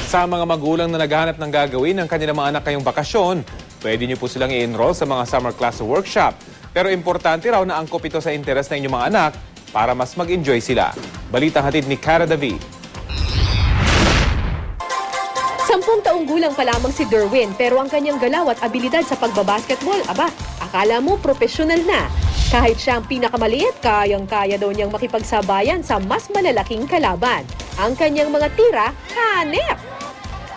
Sa mga magulang na naghahanap ng gagawin ng kanilang mga anak ngayong bakasyon, pwede niyo po silang i-enroll sa mga summer class workshop. Pero importante raw na angkop ito sa interes ng inyong mga anak para mas mag-enjoy sila. Balitang hatid ni Cara David. 10 taong gulang pa lamang si Derwin pero ang kanyang galaw at abilidad sa pagbabasketball, akala mo profesional na. Kahit siya ang pinakamaliit, kayang-kaya daw niyang makipagsabayan sa mas malalaking kalaban. Ang kanyang mga tira, hanep!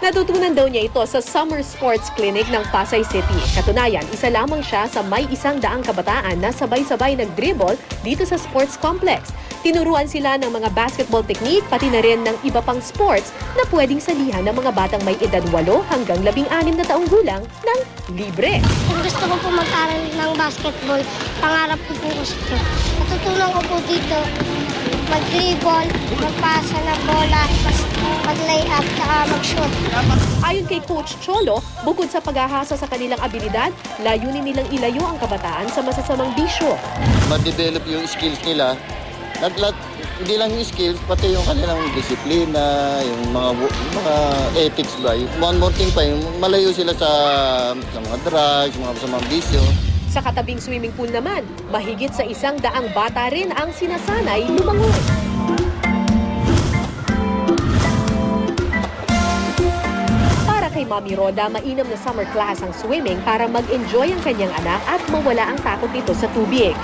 Natutunan daw niya ito sa Summer Sports Clinic ng Pasay City. Katunayan, isa lamang siya sa may 100 kabataan na sabay-sabay nag-dribble dito sa sports complex. Tinuruan sila ng mga basketball technique pati na rin ng iba pang sports na pwedeng salihan ng mga batang may edad 8 hanggang 16 na taong gulang ng libre. Kung gusto ko po mag-aral ng basketball, pangarap ko po gusto. Natutunan ko po dito mag-dribble, magpasa ng bola, mag-layup, saka mag-shoot. Ayon kay Coach Cholo, bukod sa paghahasa sa kanilang abilidad, layunin nilang ilayo ang kabataan sa masasamang bisyo. Ma-develop yung skills nila. Hindi lang yung skills, pati yung kanilang disiplina, yung mga ethics ba. One more thing pa, yung malayo sila sa mga drugs, sa mga bisyo. Sa katabing swimming pool naman, mahigit sa 100 bata rin ang sinasanay lumangoy. Para kay Mami Roda, mainam na summer class ang swimming para mag-enjoy ang kanyang anak at mawala ang takot nito sa tubig.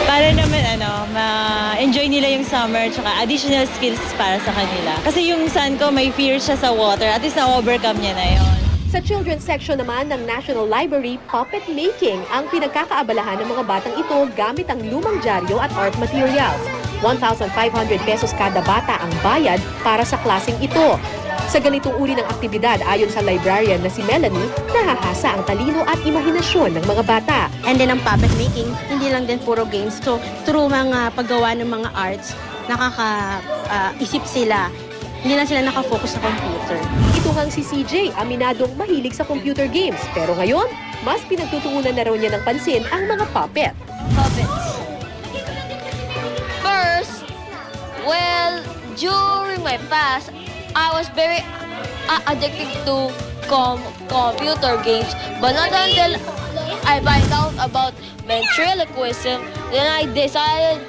Para naman ma-enjoy nila yung summer tsaka additional skills para sa kanila. Kasi yung son ko may fear siya sa water, at least na-overcome niya na yon. Sa children's section naman ng National Library, puppet making ang pinagkakaabalahan ng mga batang ito gamit ang lumang dyaryo at art materials. 1,500 pesos kada bata ang bayad para sa klaseng ito. Sa ganitong uri ng aktibidad, ayon sa librarian na si Melanie, nahahasa ang talino at imahinasyon ng mga bata. And then ang puppet making, hindi lang din puro games. So, through mga paggawa ng mga arts, nakaka-isip sila. Hindi lang sila nakafocus sa computer. Ito ngang si CJ, aminadong mahilig sa computer games. Pero ngayon, mas pinagtutuunan na raw niya ng pansin ang mga puppet. Puppets. First, during my past, I was very addicted to computer games. But not until I find out about ventriloquism, then I decided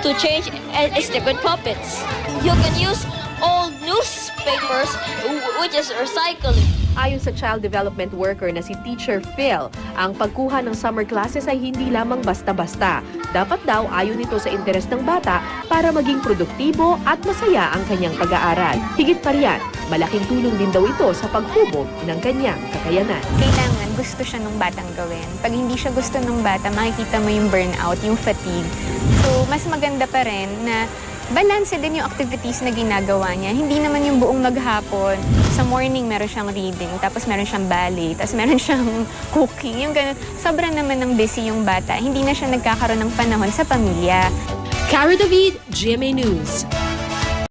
to change and stick with puppets. You can use old newspapers, which is recycling. Ayon sa child development worker na si Teacher Phil, ang pagkuha ng summer classes ay hindi lamang basta-basta. Dapat daw ayon nito sa interes ng bata para maging produktibo at masaya ang kanyang pag-aaral. Higit pa riyan, malaking tulong din daw ito sa paghubog ng kanyang kakayanan. Kailangan gusto siya ng batang gawin. Pag hindi siya gusto ng bata, makikita mo yung burnout, yung fatigue. So, mas maganda pa rin na balanse din yung activities na ginagawa niya. Hindi naman yung buong maghapon. Sa morning, meron siyang reading, tapos meron siyang ballet, tapos meron siyang cooking. Yung ganun. Sobrang naman ng busy yung bata. Hindi na siya nagkakaroon ng panahon sa pamilya. Cara David, GMA News.